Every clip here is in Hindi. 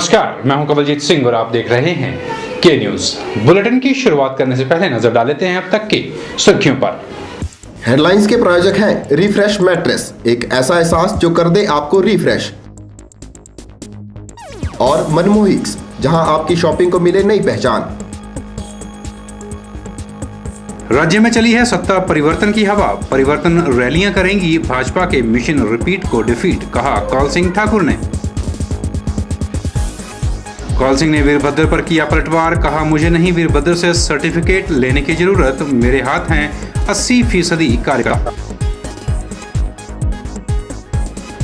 नमस्कार, मैं हूं कवलजीत सिंह और आप देख रहे हैं के न्यूज। बुलेटिन की शुरुआत करने से पहले नजर डाल लेते हैं अब तक की सुर्खियों पर। हेडलाइंस के प्रायोजक हैं रिफ्रेश मैट्रेस, एक ऐसा एहसास जो कर दे आपको रिफ्रेश, और मनमोहिक्स, जहां आपकी शॉपिंग को मिले नई पहचान। राज्य में चली है सत्ता परिवर्तन की हवा, परिवर्तन रैलियां करेंगी भाजपा के मिशन रिपीट को डिफीट, कहा कौल सिंह ठाकुर ने। कौल सिंह ने वीरभद्र पर किया पलटवार, कहा मुझे नहीं वीरभद्र से सर्टिफिकेट लेने की जरूरत, मेरे हाथ हैं 80% कार्यकर्ता।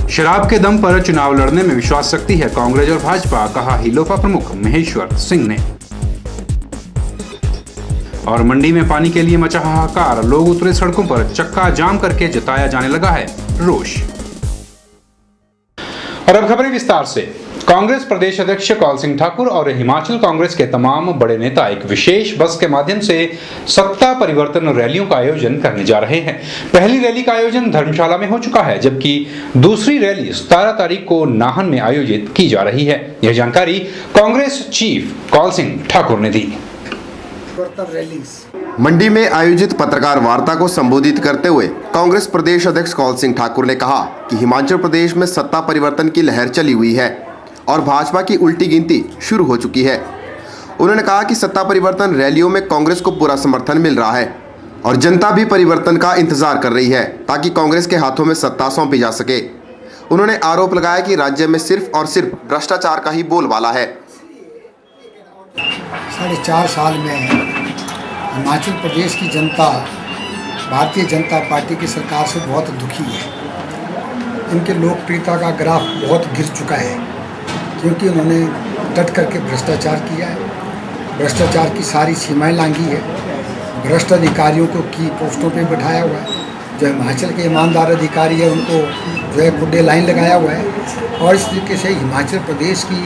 शराब के दम पर चुनाव लड़ने में विश्वास रखती है कांग्रेस और भाजपा, कहा हिलोपा प्रमुख महेश्वर सिंह ने। और मंडी में पानी के लिए मचा हाहाकार, लोग उतरे सड़कों पर, चक्का जाम करके जताया जाने लगा है रोष। और अब खबरें विस्तार से। कांग्रेस प्रदेश अध्यक्ष कौल सिंह ठाकुर और हिमाचल कांग्रेस के तमाम बड़े नेता एक विशेष बस के माध्यम से सत्ता परिवर्तन रैलियों का आयोजन करने जा रहे हैं। पहली रैली का आयोजन धर्मशाला में हो चुका है, जबकि दूसरी रैली 17 तारीख को नाहन में आयोजित की जा रही है। यह जानकारी कांग्रेस चीफ कौल सिंह ठाकुर ने दी। मंडी में आयोजित पत्रकार वार्ता को संबोधित करते हुए कांग्रेस प्रदेश अध्यक्ष कौल सिंह ठाकुर ने कहा कि हिमाचल प्रदेश में सत्ता परिवर्तन की लहर चली हुई है और भाजपा की उल्टी गिनती शुरू हो चुकी है। उन्होंने कहा कि सत्ता परिवर्तन रैलियों में कांग्रेस को पूरा समर्थन मिल रहा है और जनता भी परिवर्तन का इंतजार कर रही है ताकि कांग्रेस के हाथों में सत्ता सौंपी जा सके। उन्होंने आरोप लगाया कि राज्य में सिर्फ और सिर्फ भ्रष्टाचार का ही बोलबाला है। 4.5 साल में हिमाचल प्रदेश की जनता भारतीय जनता पार्टी की सरकार से बहुत दुखी है। इनके लोकप्रियता का ग्राफ बहुत गिर चुका है क्योंकि उन्होंने डट करके भ्रष्टाचार किया है, भ्रष्टाचार की सारी सीमाएं लांघी है, भ्रष्ट अधिकारियों को की पोस्टों पे बिठाया हुआ है। जो हिमाचल के ईमानदार अधिकारी है उनको जो है खुड्डे लाइन लगाया हुआ है और इस तरीके से हिमाचल प्रदेश की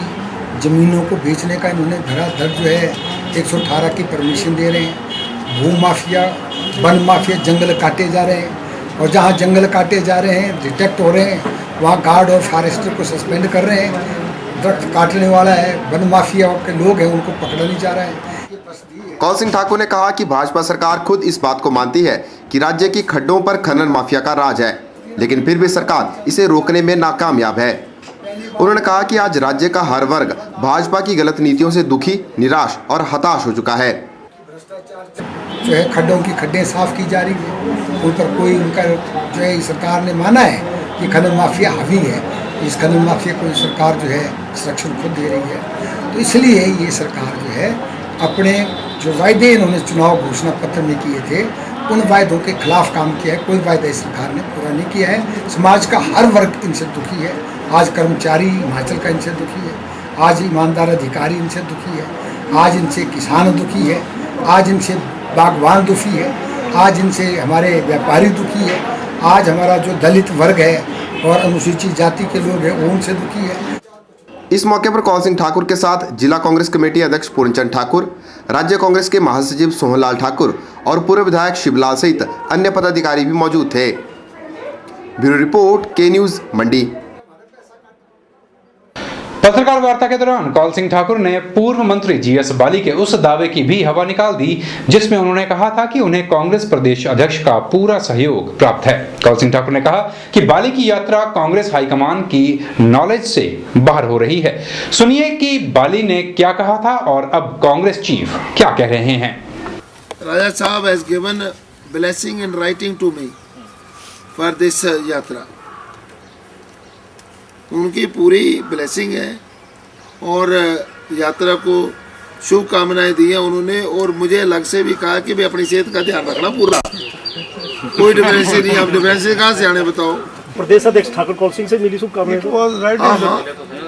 ज़मीनों को बेचने का इन्होंने धड़ाधड़ जो है 118 की परमिशन दे रहे हैं। भू माफिया, वन माफिया, जंगल काटे जा रहे हैं और जहाँ जंगल काटे जा रहे हैं, डिटेक्ट हो रहे हैं, वहाँ गार्ड और फॉरेस्टर को सस्पेंड कर रहे हैं। दरख्त काटने वाला है, वन माफिया के लोग हैं, उनको पकड़ा नहीं जा रहा है। कौल सिंह ठाकुर ने कहा कि भाजपा सरकार खुद इस बात को मानती है कि राज्य की खड्डों पर खनन माफिया का राज है, लेकिन फिर भी सरकार इसे रोकने में नाकामयाब है। उन्होंने कहा कि आज राज्य का हर वर्ग भाजपा की गलत नीतियों से दुखी, निराश और हताश हो चुका है। जो है खड्डों की खड्डें साफ की जा रही है, उन पर कोई उनका जो है सरकार ने माना है कि खनन माफिया हावी है। इस खनन माफिया को सरकार जो है संरक्षण खुद दे रही है। तो इसलिए ये सरकार जो है अपने जो वायदे इन्होंने चुनाव घोषणा पत्र में किए थे उन वायदों के खिलाफ काम किया है। कोई वायदा इस सरकार ने पूरा नहीं किया है। समाज का हर वर्ग इनसे दुखी है। आज कर्मचारी हिमाचल का इनसे दुखी है, आज ईमानदार अधिकारी इनसे दुखी है, आज इनसे किसान दुखी है, आज इनसे बागवान दुखी है, आज इनसे हमारे व्यापारी दुखी है, आज हमारा जो दलित वर्ग है और अनुसूचित जाति के लोग हैं वो उनसे दुखी है। इस मौके पर कौल सिंह ठाकुर के साथ जिला कांग्रेस कमेटी अध्यक्ष पूर्णचंद ठाकुर, राज्य कांग्रेस के महासचिव सोहनलाल ठाकुर और पूर्व विधायक शिवलाल सहित अन्य पदाधिकारी भी मौजूद थे। ब्यूरो रिपोर्ट, के न्यूज, मंडी। पत्रकार वार्ता के दौरान कौल सिंह ठाकुर ने पूर्व मंत्री जीएस बाली के उस दावे की भी हवा निकाल दी जिसमें उन्होंने कहा था कि उन्हें कांग्रेस प्रदेश अध्यक्ष का पूरा सहयोग प्राप्त है। कौल सिंह ठाकुर ने कहा कि बाली की यात्रा कांग्रेस हाईकमान की नॉलेज से बाहर हो रही है। सुनिए कि बाली ने क्या कहा था और अब कांग्रेस चीफ क्या कह रहे हैं। Raja Sahab has given blessing in writing to me for this yatra. उनकी पूरी ब्लेसिंग है और यात्रा को शुभकामनाएं दी हैं उन्होंने और मुझे अलग से भी कहा कि भाई अपनी सेहत का ध्यान रखना पूरा, कोई डिफरेंस नहीं। आप डिफरेंस कहाँ से आने बताओ। प्रदेश अध्यक्ष ठाकुर कौल सिंह से मिली शुभकामनाएं। हाँ,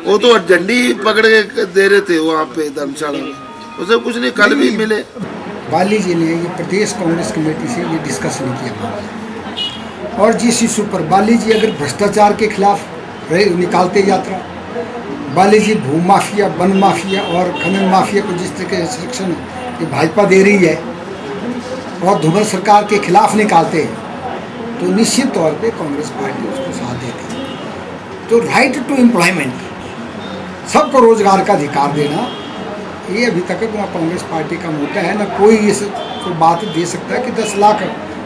वो तो झंडी पकड़ के दे रहे थे वहाँ पे धर्मशाला में, उसे कुछ नहीं, कल भी मिले। बाली जी ने ये प्रदेश कांग्रेस कमेटी से ये डिस्कस नहीं किया और जिस इशू पर बाली जी अगर भ्रष्टाचार के खिलाफ निकालते यात्रा, बाली जी भू माफिया, वन माफिया और खनन माफिया को जिस तरह के संरक्षण ये भाजपा दे रही है और धुमल सरकार के खिलाफ निकालते तो निश्चित तौर पे कांग्रेस पार्टी उसको साथ देती। तो राइट टू एम्प्लॉयमेंट सबको रोजगार का अधिकार देना, ये अभी तक ना कांग्रेस पार्टी का मोटा है, ना कोई इस कोई बात दे सकता है कि 10 लाख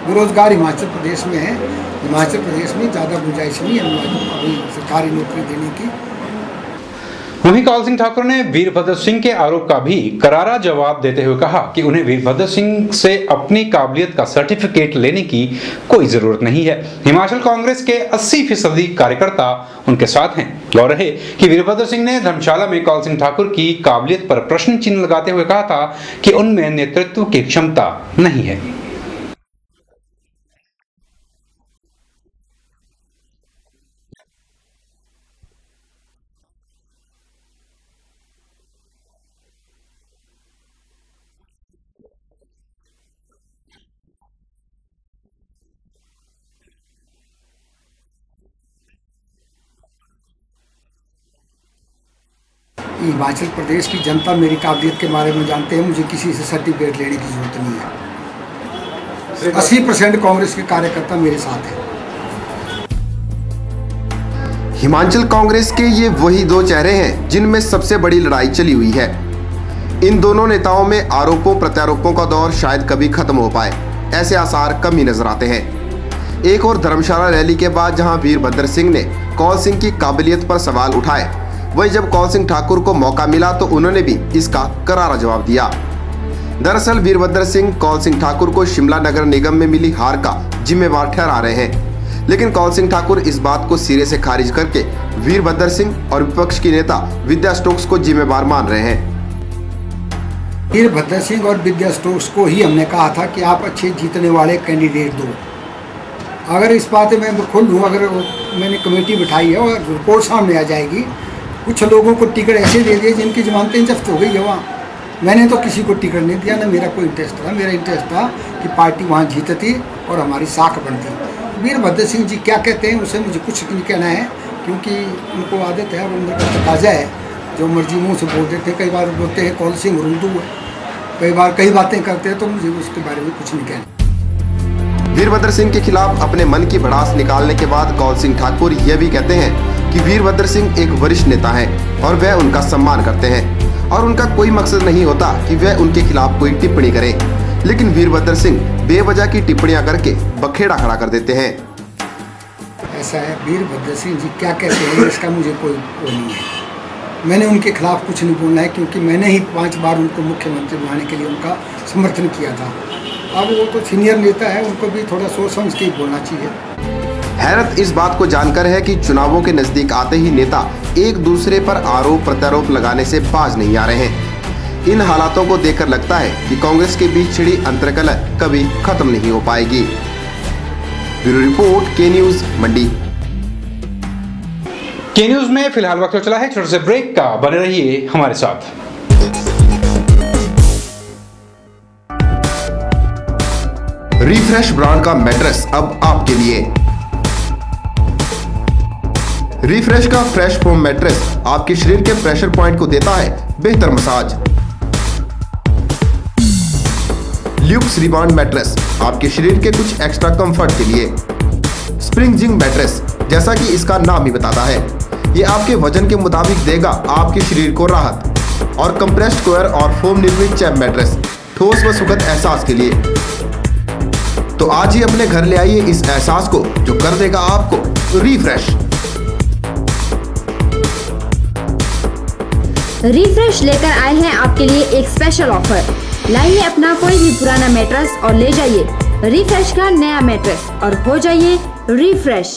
बेरोजगार हिमाचल प्रदेश में है। हिमाचल प्रदेश में ज़्यादा गुंजाइश नहीं है अभी सरकारी नौकरी देने की। वहीं कौल सिंह ठाकुर ने वीरभद्र सिंह के आरोप का भी करारा जवाब देते हुए कहा कि उन्हें वीरभद्र सिंह से अपनी काबिलियत का सर्टिफिकेट लेने की कोई जरूरत नहीं है। हिमाचल कांग्रेस के 80% कार्यकर्ता उनके साथ हैं। गौर रहे कि वीरभद्र सिंह ने धर्मशाला में कौल सिंह ठाकुर की काबिलियत पर प्रश्न चिन्ह लगाते हुए कहा था कि उनमें नेतृत्व की क्षमता नहीं है। हिमाचल प्रदेश की जनता मेरी काबिलियत के बारे में जानते हैं, मुझे किसी से सर्टिफिकेट लेने की जरूरत नहीं है। 80% कांग्रेस के कार्यकर्ता मेरे साथ हैं। हिमाचल कांग्रेस के ये वही दो चेहरे हैं जिनमें सबसे बड़ी लड़ाई चली हुई है। इन दोनों नेताओं में आरोपों प्रत्यारोपों का दौर शायद कभी खत्म हो पाए, ऐसे आसार कम ही नजर आते हैं। एक और धर्मशाला रैली के बाद जहां वीरभद्र सिंह ने कौल सिंह की काबिलियत पर सवाल उठाए, वहीं जब कौल सिंह ठाकुर को मौका मिला तो उन्होंने भी इसका करारा जवाब दिया। दरअसल वीरभद्र सिंह कौल सिंह ठाकुर को शिमला नगर निगम में मिली हार का जिम्मेवार ठहरा रहे हैं, लेकिन कौल सिंह ठाकुर इस बात को सिरे से खारिज करके वीरभद्र सिंह और विपक्ष की नेता विद्या स्टोक्स को जिम्मेवार मान रहे हैं। वीरभद्र सिंह और विद्या स्टोक्स को ही हमने कहा था कि आप अच्छे जीतने वाले कैंडिडेट दो। अगर इस बात में मैं खुल हूँ, अगर मैंने कमेटी बिठाई है और रिपोर्ट सामने आ जाएगी, कुछ लोगों को टिकट ऐसे दे दिए जिनकी जमानतें जब्त हो गई है वहाँ। मैंने तो किसी को टिकट नहीं दिया, ना मेरा कोई इंटरेस्ट था। मेरा इंटरेस्ट था कि पार्टी वहाँ जीतती और हमारी साख बनती। वीरभद्र सिंह जी क्या कहते हैं उसे मुझे कुछ नहीं कहना है, क्योंकि उनको आदत है, वो उनका तकाजा है, जो मर्जी मुँह से बोल देते हैं। कई बार बोलते हैं कौल सिंह उर्दू है, कई बार कई बातें करते हैं, तो मुझे उसके बारे में कुछ नहीं कहना। वीरभद्र सिंह के खिलाफ अपने मन की भड़ास निकालने के बाद कौल सिंह ठाकुर यह भी कहते हैं कि वीरभद्र सिंह एक वरिष्ठ नेता हैं और वह उनका सम्मान करते हैं और उनका कोई मकसद नहीं होता कि वह उनके खिलाफ कोई टिप्पणी करें। लेकिन वीरभद्र सिंह बेवजह की टिप्पणियां करके बखेड़ा खड़ा कर देते हैं। ऐसा है, वीरभद्र सिंह जी क्या कहते हैं इसका मुझे कोई वो नहीं है। मैंने उनके खिलाफ कुछ नहीं बोलना है, क्योंकि मैंने ही 5 बार उनको मुख्यमंत्री बनाने के लिए उनका समर्थन किया था। अब वो तो सीनियर नेता है, उनको भी थोड़ा सोच समझ के ही बोलना चाहिए। हैरत इस बात को जानकर है कि चुनावों के नजदीक आते ही नेता एक दूसरे पर आरोप प्रत्यारोप लगाने से बाज नहीं आ रहे हैं। इन हालातों को देखकर लगता है कि कांग्रेस के बीच छिड़ी अंतर्कलह कभी खत्म नहीं हो पाएगी। ब्यूरो रिपोर्ट, के न्यूज, मंडी। के न्यूज में फिलहाल वक्त चला है छोटे से ब्रेक का, बने रहिए हमारे साथ। रिफ्रेश ब्रांड का मैट्रेस अब आपके लिए। रिफ्रेश का फ्रेश फोम मैट्रेस आपके शरीर के प्रेशर पॉइंट को देता है बेहतर मसाज। ल्यूक्स रिबाउंड मैट्रेस आपके शरीर के कुछ एक्स्ट्रा कंफर्ट के लिए। स्प्रिंग जिंग मैट्रेस, जैसा कि इसका नाम ही बताता है, ये आपके वजन के मुताबिक देगा आपके शरीर को राहत। और कंप्रेस्ड कोयर और फोम निर्मित चैप मैट्रेस, ठोस व सुखद एहसास के लिए। तो आज ही अपने घर ले आइए इस एहसास को, जो कर देगा आपको रिफ्रेश। रिफ्रेश लेकर आए हैं आपके लिए एक स्पेशल ऑफर। लाइए अपना कोई भी पुराना मैट्रेस और ले जाइए रिफ्रेश का नया मैट्रेस और हो जाइए रिफ्रेश।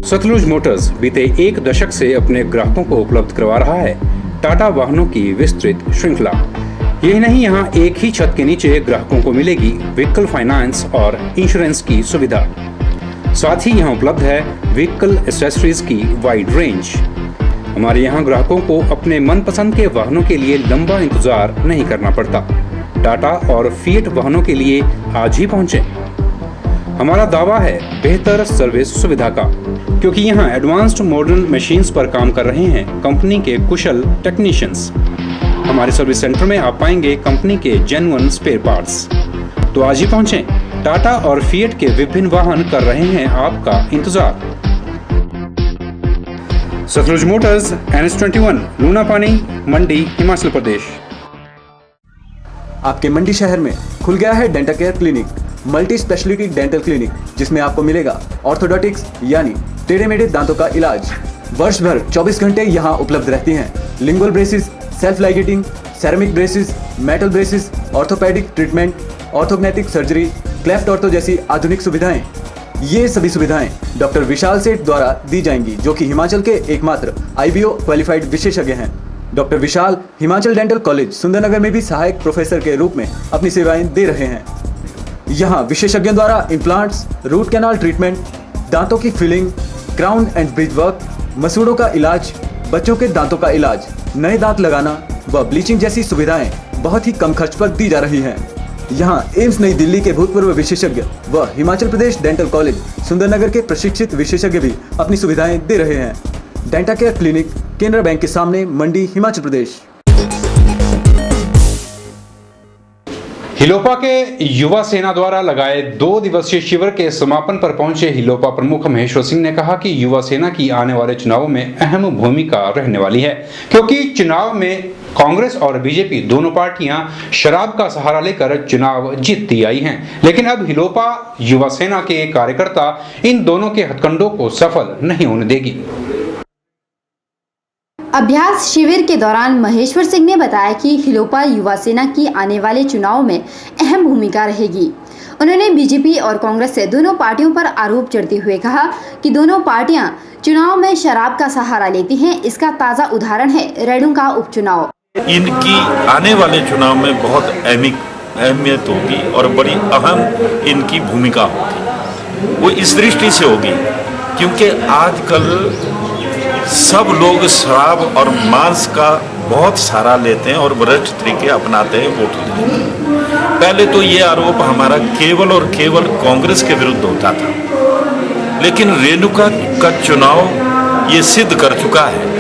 सतलुज मोटर्स बीते 1 दशक से अपने ग्राहकों को उपलब्ध करवा रहा है टाटा वाहनों की विस्तृत श्रृंखला। यही नहीं, यहाँ एक ही छत के नीचे ग्राहकों को मिलेगी व्हीकल फाइनेंस और इंश्योरेंस की सुविधा। साथ ही यहाँ उपलब्ध है व्हीकल एक्सेसरीज की वाइड रेंज। हमारे यहाँ ग्राहकों को अपने मनपसंद के वाहनों के लिए लंबा इंतजार नहीं करना पड़ता। टाटा और फिएट वाहनों के लिए आज ही पहुंचें। हमारा दावा है बेहतर सर्विस सुविधा का, क्योंकि यहाँ एडवांस्ड मॉडर्न मशीन्स पर काम कर रहे हैं कंपनी के कुशल टेक्नीशियंस। हमारे सर्विस सेंटर में आप पाएंगे कंपनी के जेन्युइन स्पेयर पार्ट्स। तो आज ही पहुंचें। टाटा और फिएट के विभिन्न वाहन कर रहे हैं आपका इंतजार। सतलुज मोटर्स, NH21, लूना पानी, मंडी, हिमाचल प्रदेश। आपके मंडी शहर में खुल गया है dental care clinic, multi speciality dental clinic, जिसमें आपको मिलेगा ऑर्थोडोंटिक्स यानी टेढ़े मेढ़े दांतों का इलाज। वर्ष भर 24 घंटे यहाँ उपलब्ध रहती हैं lingual braces, self ligating, ceramic braces, metal braces, orthopedic treatment, orthognathic surgery, cleft ortho जैसी आधुनिक सुविधाएं। ये सभी सुविधाएं डॉक्टर विशाल सेठ द्वारा दी जाएंगी, जो कि हिमाचल के एकमात्र IBO क्वालिफाइड विशेषज्ञ हैं। डॉक्टर विशाल हिमाचल डेंटल कॉलेज सुंदरनगर में भी सहायक प्रोफेसर के रूप में अपनी सेवाएं दे रहे हैं। यहाँ विशेषज्ञों द्वारा इम्प्लांट्स, रूट कैनाल ट्रीटमेंट, दांतों की filling, crown and bridge work, मसूड़ों का इलाज, बच्चों के दांतों का इलाज, नए दांत लगाना व ब्लीचिंग जैसी सुविधाएं बहुत ही कम खर्च पर दी जा रही हैं। यहाँ एम्स नई दिल्ली के भूतपूर्व विशेषज्ञ व हिमाचल प्रदेश डेंटल कॉलेज सुंदरनगर के प्रशिक्षित विशेषज्ञ भी अपनी सुविधाएं दे रहे हैं। Dental care clinic, Canara bank के सामने, मंडी, हिमाचल प्रदेश। हिलोपा के युवा सेना द्वारा लगाए 2 दिवसीय शिविर के समापन पर पहुंचे हिलोपा प्रमुख महेश्वर सिंह ने कहा कि युवा सेना की आने वाले चुनावों में अहम भूमिका रहने वाली है, क्योंकि चुनाव में कांग्रेस और बीजेपी दोनों पार्टियां शराब का सहारा लेकर चुनाव जीतती आई हैं, लेकिन अब हिलोपा युवा सेना के कार्यकर्ता इन दोनों के हथकंडों को सफल नहीं होने देगी। अभ्यास शिविर के दौरान महेश्वर सिंह ने बताया कि हिलोपा युवा सेना की आने वाले चुनाव में अहम भूमिका रहेगी। उन्होंने बीजेपी और कांग्रेस से दोनों पार्टियों पर आरोप जड़ते हुए कहा कि दोनों पार्टियां चुनाव में शराब का सहारा लेती हैं। इसका ताज़ा उदाहरण है रेडू का उपचुनाव। इनकी आने वाले चुनाव में बहुत अहमियत होगी और बड़ी अहम इनकी भूमिका होगी। वो इस दृष्टि से होगी क्योंकि आजकल सब लोग शराब और मांस का बहुत सहारा लेते हैं और भ्रष्ट तरीके अपनाते हैं वोट लेने। पहले तो ये आरोप हमारा केवल और केवल कांग्रेस के विरुद्ध होता था, लेकिन रेणुका का चुनाव ये सिद्ध कर चुका है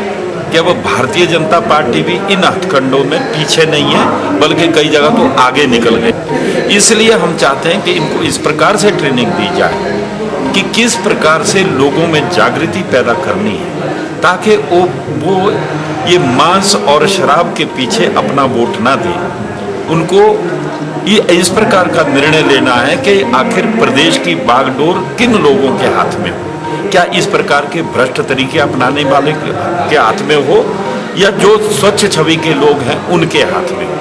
कि अब भारतीय जनता पार्टी भी इन हथकंडों में पीछे नहीं है, बल्कि कई जगह तो आगे निकल गए। इसलिए हम चाहते हैं कि इनको इस प्रकार से ट्रेनिंग दी जाए कि किस प्रकार से लोगों में जागृति पैदा करनी है, ताकि वो ये मांस और शराब के पीछे अपना वोट ना दें। उनको ये इस प्रकार का निर्णय लेना है कि आखिर प्रदेश की बागडोर किन लोगों के हाथ में हो। क्या इस प्रकार के भ्रष्ट तरीके अपनाने वाले के हाथ में हो या जो स्वच्छ छवि के लोग हैं उनके हाथ में हो।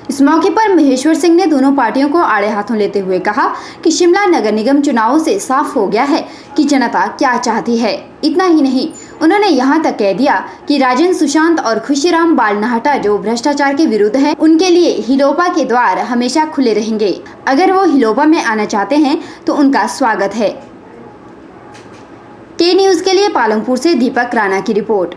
इस मौके पर महेश्वर सिंह ने दोनों पार्टियों को आड़े हाथों लेते हुए कहा कि शिमला नगर निगम चुनावों से साफ हो गया है कि जनता क्या चाहती है। इतना ही नहीं, उन्होंने यहाँ तक कह दिया कि राजेंद्र सुशांत और खुशीराम बालनाहटा जो भ्रष्टाचार के विरुद्ध हैं, उनके लिए हिलोपा के द्वार हमेशा खुले रहेंगे। अगर वो हिलोपा में आना चाहते हैं तो उनका स्वागत है। के न्यूज के लिए पालमपुर से दीपक राणा की रिपोर्ट।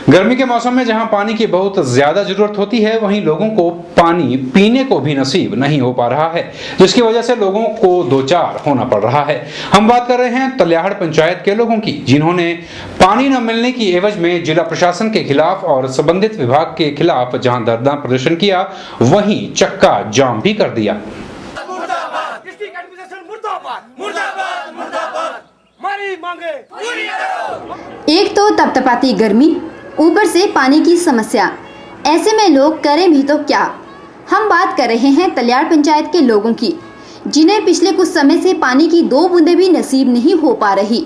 गर्मी के मौसम में जहां पानी की बहुत ज्यादा जरूरत होती है, वहीं लोगों को पानी पीने को भी नसीब नहीं हो पा रहा है, जिसकी वजह से लोगों को दो चार होना पड़ रहा है। हम बात कर रहे हैं तल्याहड़ पंचायत के लोगों की, जिन्होंने पानी न मिलने की एवज में जिला प्रशासन के खिलाफ और संबंधित विभाग के खिलाफ जहां धरना प्रदर्शन किया, वहीं चक्का जाम भी कर दिया। एक तो तपतपाती गर्मी, ऊपर से पानी की समस्या, ऐसे में लोग करें भी तो क्या। हम बात कर रहे हैं तल्याहड़ पंचायत के लोगों की, जिन्हें पिछले कुछ समय से पानी की 2 बूंदें भी नसीब नहीं हो पा रही।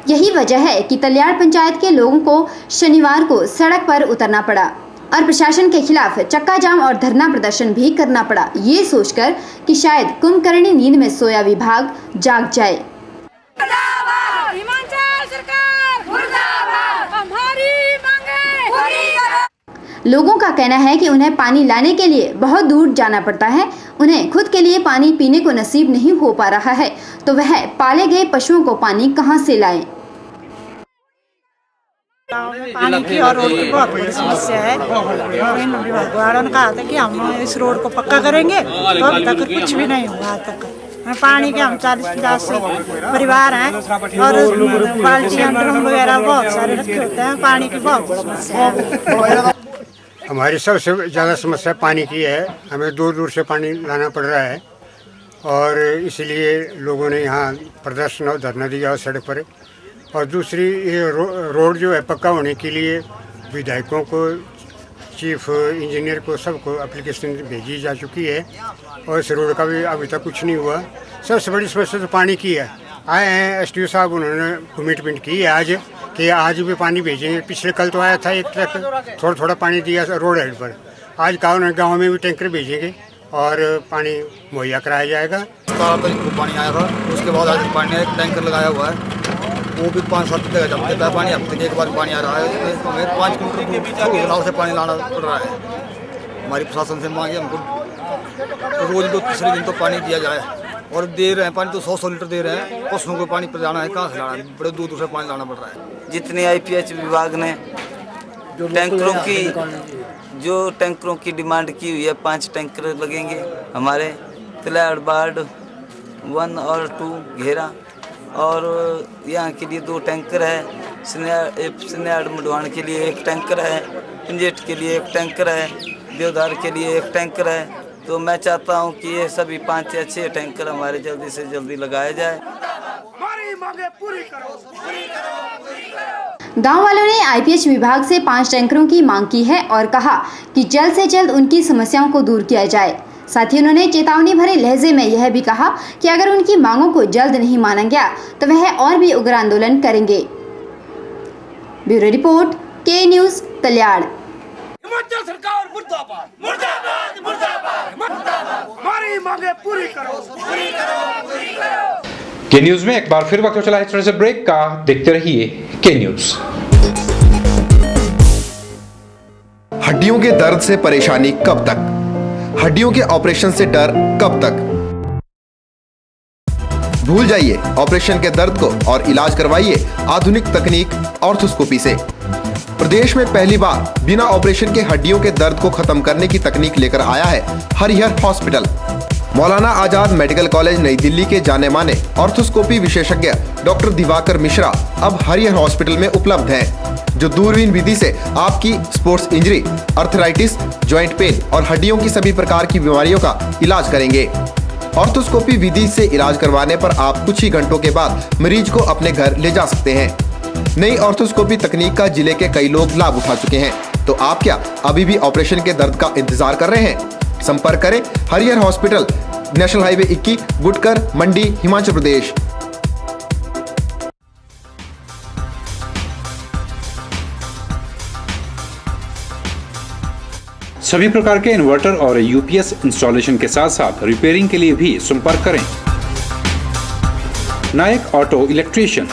यही वजह है कि तल्याहड़ पंचायत के लोगों को शनिवार को सड़क पर उतरना पड़ा और प्रशासन के खिलाफ चक्का जाम और धरना प्रदर्शन भी करना पड़ा, ये सोचकर कि शायद कुंभकर्णी नींद में सोया विभाग जाग जाए। लोगों का कहना है कि उन्हें पानी लाने के लिए बहुत दूर जाना पड़ता है। उन्हें खुद के लिए पानी पीने को नसीब नहीं हो पा रहा है, तो वह पाले गए पशुओं को पानी कहां से लाएं? पानी की और रोड की बहुत बड़ी समस्या है और इन विभाग वालों ने कहा था कि हम इस रोड को पक्का करेंगे, तो अभी तक कुछ भी नहीं हुआ। आज तक पानी के हम 40-50 परिवार हैं और बाल्टियां ड्रम वगैरह बहुत सारे रखे होते हैं। पानी की बहुत समस्या है। हमारी सबसे ज़्यादा समस्या पानी की है। हमें दूर दूर से पानी लाना पड़ रहा है और इसलिए लोगों ने यहाँ प्रदर्शन और धरना दिया और सड़क पर। और दूसरी ये रोड जो है पक्का होने के लिए विधायकों को, चीफ इंजीनियर को, सबको एप्लीकेशन भेजी जा चुकी है और इस रोड का भी अभी तक कुछ नहीं हुआ। सबसे बड़ी समस्या तो पानी की है। आए हैं एसडीओ साहब, उन्होंने कमिटमेंट की है आज कि आज भी पानी भेजेंगे। पिछले कल तो आया था एक ट्रक, थोड़ा थोड़ा पानी दिया रोड हेड पर। आज गाँव में भी टैंकर भेजेंगे और पानी मुहैया कराया जाएगा। पानी आया था, उसके बाद आज पानी एक टैंकर लगाया हुआ है, वो भी 5-7 दिन जब देता है पानी। हफ्ते के एक बार पानी आ रहा है, हमें 5 किलोमीटर से पानी लाना पड़ रहा है। हमारी प्रशासन से मांगे हमको रोज 2-3 दिन तो पानी दिया जाए, और दे रहे हैं पानी तो 100 लीटर दे रहे हैं। पशुओं को पानी पिलाना है, कहाँ से लाना है, बड़े दूर से पानी लाना पड़ रहा है। जितने IPH विभाग ने टैंकरों की डिमांड की हुई है, 5 टैंकर लगेंगे हमारे तिलाड़ वार्ड 1 और 2 घेरा, और यहाँ के लिए 2 टैंकर है। सिन्याड़ मुडवान के लिए 1 टैंकर है, पिंजेट के लिए 1 टैंकर है, देवदार के लिए 1 टैंकर है। तो मैं चाहता हूँ कि ये सभी 5 या 6 टैंकर हमारे जल्दी से जल्दी लगाया जाए। गांव वालों ने IPH विभाग से 5 टैंकरों की मांग की है और कहा कि जल्द से जल्द उनकी समस्याओं को दूर किया जाए। साथ ही उन्होंने चेतावनी भरे लहजे में यह भी कहा कि अगर उनकी मांगों को जल्द नहीं माना गया तो वह और भी उग्र आंदोलन करेंगे। ब्यूरो रिपोर्ट, के न्यूज़, तल्याड़। हिमाचल सरकार मुर्दाबाद, मुर्दाबाद, मुर्दाबाद, मुर्दाबाद। हमारी मांगे पूरी करो, पूरी करो, पूरी करो। के न्यूज में एक बार फिर वक्त चला है थोड़ा सा ब्रेक का। देखते रहिए के न्यूज। हड्डियों के दर्द से परेशानी कब तक? हड्डियों के ऑपरेशन से डर कब तक? भूल जाइए ऑपरेशन के दर्द को और इलाज करवाइए आधुनिक तकनीक ऑर्थोस्कोपी से। प्रदेश में पहली बार बिना ऑपरेशन के हड्डियों के दर्द को खत्म करने की तकनीक लेकर आया है Harihar hospital. Maulana Azad medical college नई दिल्ली के जाने माने ऑर्थोस्कोपी विशेषज्ञ डॉक्टर दिवाकर मिश्रा अब हरिहर हॉस्पिटल में उपलब्ध हैं, जो दूरबीन विधि से आपकी sports injury, arthritis, joint pain और हड्डियों की सभी प्रकार की बीमारियों का इलाज करेंगे। ऑर्थोस्कोपी विधि से इलाज करवाने पर आप कुछ ही घंटों के बाद मरीज को अपने घर ले जा सकते हैं। नई ऑर्थोस्कोपी तकनीक का जिले के कई लोग लाभ उठा चुके हैं, तो आप क्या अभी भी ऑपरेशन के दर्द का इंतजार कर रहे हैं? संपर्क करें Harihar hospital, national highway 21, Gutkar, मंडी, हिमाचल प्रदेश। सभी प्रकार के इन्वर्टर और UPS इंस्टॉलेशन के साथ साथ रिपेयरिंग के लिए भी संपर्क करें नायक ऑटो इलेक्ट्रीशियन।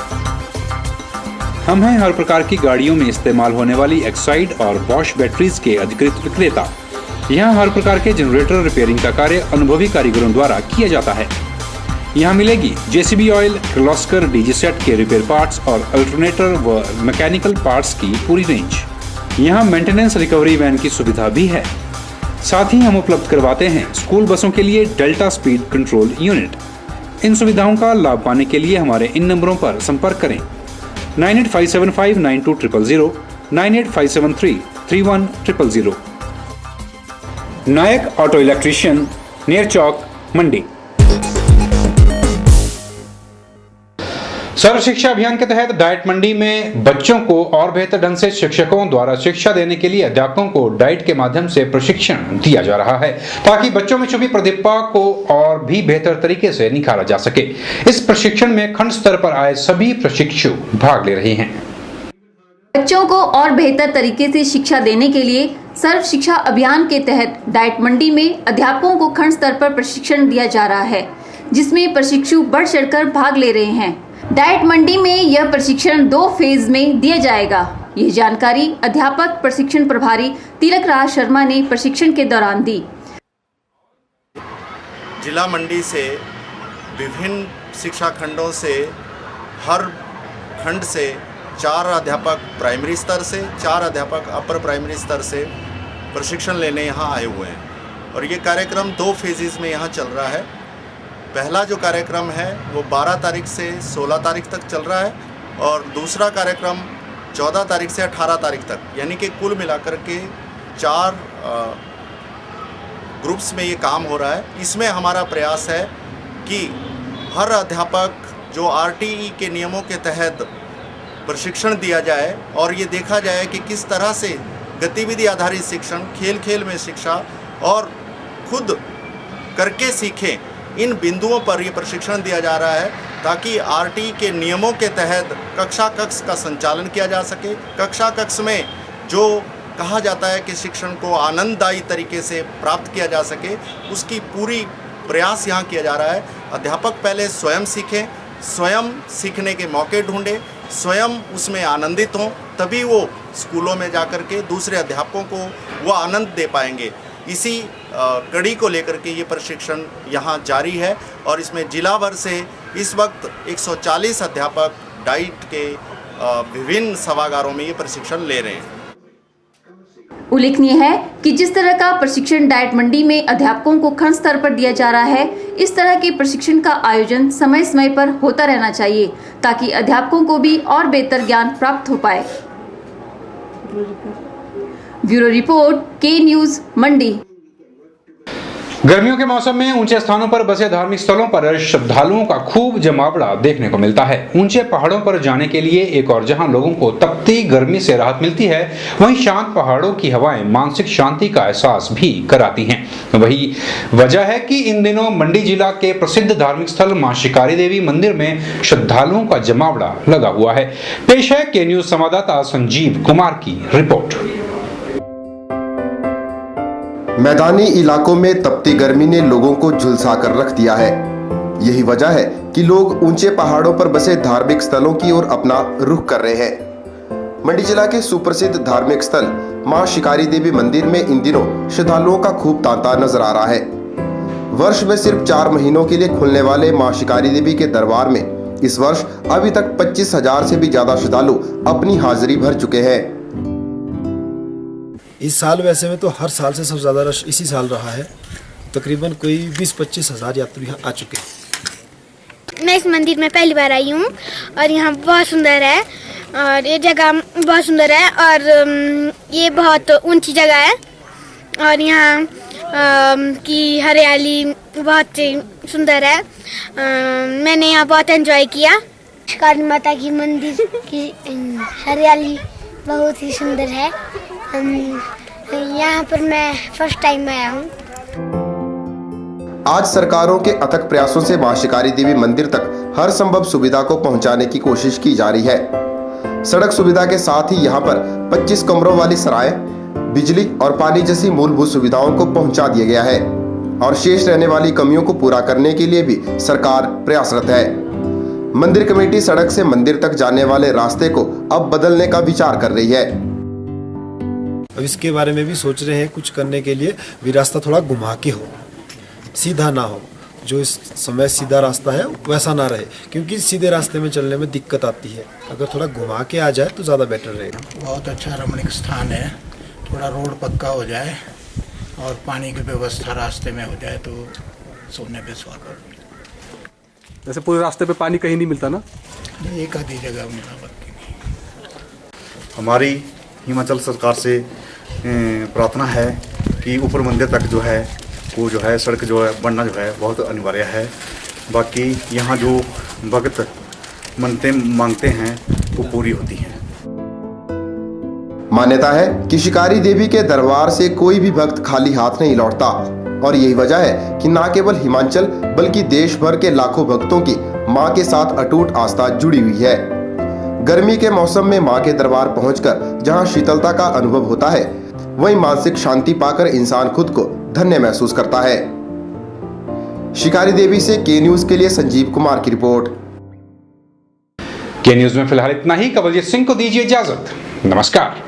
हम हैं हर प्रकार की गाड़ियों में इस्तेमाल होने वाली एक्साइड और बॉश बैटरीज के अधिकृत विक्रेता। यहाँ हर प्रकार के जनरेटर रिपेयरिंग का कार्य अनुभवी कारीगरों द्वारा किया जाता है। यहाँ मिलेगी JCB oil, Kirloskar, DG set के रिपेयर पार्ट्स और अल्टरनेटर व मैकेनिकल पार्ट्स की पूरी रेंज। यहाँ मेंटेनेंस रिकवरी वैन की सुविधा भी है। साथ ही हम उपलब्ध करवाते हैं स्कूल बसों के लिए डेल्टा स्पीड कंट्रोल यूनिट। इन सुविधाओं का लाभ पाने के लिए हमारे इन नंबरों पर संपर्क करें 9857592000, 9857331000। नायक ऑटो इलेक्ट्रीशियन, नियर चौक, मंडी। सर्व शिक्षा अभियान के तहत डाइट मंडी में बच्चों को और बेहतर ढंग से शिक्षकों द्वारा शिक्षा देने के लिए अध्यापकों को डाइट के माध्यम से प्रशिक्षण दिया जा रहा है, ताकि बच्चों में छुपी प्रतिभा को और भी बेहतर तरीके से निखारा जा सके। इस प्रशिक्षण में खंड स्तर पर आए सभी प्रशिक्षु भाग ले रहे हैं। बच्चों को और बेहतर तरीके से शिक्षा देने के लिए सर्व शिक्षा अभियान के तहत डाइट मंडी में अध्यापकों को खंड स्तर पर प्रशिक्षण दिया जा रहा है, जिसमें प्रशिक्षु बढ़ चढ़कर भाग ले रहे हैं। डाइट मंडी में यह प्रशिक्षण 2 फेज में दिया जाएगा। यह जानकारी अध्यापक प्रशिक्षण प्रभारी तिलक राज शर्मा ने प्रशिक्षण के दौरान दी। जिला मंडी से विभिन्न शिक्षा खंडों से हर खंड से 4 अध्यापक प्राइमरी स्तर से, 4 अध्यापक अपर प्राइमरी स्तर से प्रशिक्षण लेने यहाँ आए हुए हैं। और ये कार्यक्रम 2 फेजेस में यहाँ चल रहा है। पहला जो कार्यक्रम है वो 12 तारीख से 16 तारीख तक चल रहा है, और दूसरा कार्यक्रम 14 तारीख से 18 तारीख तक, यानी कि कुल मिलाकर के 4 ग्रुप्स में ये काम हो रहा है। इसमें हमारा प्रयास है कि हर अध्यापक जो आरटीई के नियमों के तहत प्रशिक्षण दिया जाए और ये देखा जाए कि किस तरह से गतिविधि आधारित शिक्षण, खेल खेल में शिक्षा और खुद करके सीखें, इन बिंदुओं पर ये प्रशिक्षण दिया जा रहा है ताकि आरटीई के नियमों के तहत कक्षा कक्ष का संचालन किया जा सके। कक्षा कक्ष में जो कहा जाता है कि शिक्षण को आनंददायी तरीके से प्राप्त किया जा सके, उसकी पूरी प्रयास यहाँ किया जा रहा है। अध्यापक पहले स्वयं सीखें, स्वयं सीखने के मौके ढूंढें, स्वयं उसमें आनंदित हों, तभी वो स्कूलों में जाकर के दूसरे अध्यापकों को वो आनंद दे पाएंगे। इसी कड़ी को लेकर के ये प्रशिक्षण यहाँ जारी है और इसमें जिला भर से इस वक्त 140 अध्यापक डाइट के विभिन्न सभागारों में ये प्रशिक्षण ले रहे हैं। उल्लेखनीय है कि जिस तरह का प्रशिक्षण डाइट मंडी में अध्यापकों को खंड स्तर पर दिया जा रहा है, इस तरह के प्रशिक्षण का आयोजन समय समय पर होता रहना चाहिए ताकि अध्यापकों को भी और बेहतर ज्ञान प्राप्त हो पाए। ब्यूरो रिपोर्ट, के न्यूज, मंडी। गर्मियों के मौसम में ऊंचे स्थानों पर बसे धार्मिक स्थलों पर श्रद्धालुओं का खूब जमावड़ा देखने को मिलता है। ऊंचे पहाड़ों पर जाने के लिए एक और जहां लोगों को तपती गर्मी से राहत मिलती है, वहीं शांत पहाड़ों की हवाएं मानसिक शांति का एहसास भी कराती हैं। वही वजह है कि इन दिनों मंडी जिला के प्रसिद्ध धार्मिक स्थल मां शिकारी देवी मंदिर में श्रद्धालुओं का जमावड़ा लगा हुआ है। पेश है के न्यूज संवाददाता संजीव कुमार की रिपोर्ट। मैदानी इलाकों में तपती गर्मी ने लोगों को झुलसा कर रख दिया है। यही वजह है कि लोग ऊंचे पहाड़ों पर बसे धार्मिक स्थलों की ओर अपना रुख कर रहे हैं। मंडी जिला के सुप्रसिद्ध धार्मिक स्थल मां शिकारी देवी मंदिर में इन दिनों श्रद्धालुओं का खूब तांता नजर आ रहा है। वर्ष में सिर्फ 4 महीनों के लिए खुलने वाले मां शिकारी देवी के दरबार में इस वर्ष अभी तक 25,000 से भी ज्यादा श्रद्धालु अपनी हाजिरी भर चुके हैं। इस साल वैसे में तो हर साल से सबसे ज़्यादा रश इसी साल रहा है। तकरीबन कोई 20-25 हज़ार यात्री यहाँ आ चुके हैं। मैं इस मंदिर में पहली बार आई हूँ और यहाँ बहुत सुंदर है और ये जगह बहुत सुंदर है और ये बहुत ऊंची जगह है और यहाँ की हरियाली बहुत ही सुंदर है। मैंने यहाँ बहुत एंजॉय किया। काली माता की मंदिर की हरियाली बहुत ही सुंदर है। यहाँ पर मैं फर्स्ट टाइम आया हूँ। आज सरकारों के अथक प्रयासों से मां शिकारी देवी मंदिर तक हर संभव सुविधा को पहुंचाने की कोशिश की जा रही है। सड़क सुविधा के साथ ही यहाँ पर 25 कमरों वाली सराय, बिजली और पानी जैसी मूलभूत सुविधाओं को पहुंचा दिया गया है और शेष रहने वाली कमियों को पूरा करने के लिए भी सरकार प्रयासरत है। मंदिर कमेटी सड़क से मंदिर तक जाने वाले रास्ते को अब बदलने का विचार कर रही है। अब इसके बारे में भी सोच रहे हैं कुछ करने के लिए भी, रास्ता थोड़ा घुमा के हो, सीधा ना हो। जो इस समय सीधा रास्ता है वैसा ना रहे, क्योंकि सीधे रास्ते में चलने में दिक्कत आती है। अगर थोड़ा घुमा के आ जाए तो ज़्यादा बेटर रहेगा। बहुत अच्छा रमणीक स्थान है। थोड़ा रोड पक्का हो जाए और पानी की व्यवस्था रास्ते में हो जाए तो सोने पे स्वागत। वैसे पूरे रास्ते पे पानी कहीं नहीं मिलता ना? एक आधी जगह मिला, बाकी नहीं। हमारी हिमाचल सरकार से प्रार्थना है कि ऊपर मंदिर तक जो है वो जो है सड़क जो है बनना जो है बहुत अनिवार्य है। बाकी यहाँ जो भक्त मनते मांगते हैं वो पूरी होती हैं। मान्यता है कि शिकारी देवी के दरबार से कोई भी भक्त खाली हाथ नहीं लौटता और यही वजह है कि न केवल हिमाचल बल्कि देश भर के लाखों भक्तों की मां के साथ अटूट आस्था जुड़ी हुई है। गर्मी के मौसम में मां के दरबार पहुंचकर जहां शीतलता का अनुभव होता है, वहीं मानसिक शांति पाकर इंसान खुद को धन्य महसूस करता है। शिकारी देवी से के न्यूज के लिए संजीव कुमार की रिपोर्ट। के न्यूज में फिलहाल इतना ही। कवलजीत सिंह को दीजिए इजाजत। नमस्कार।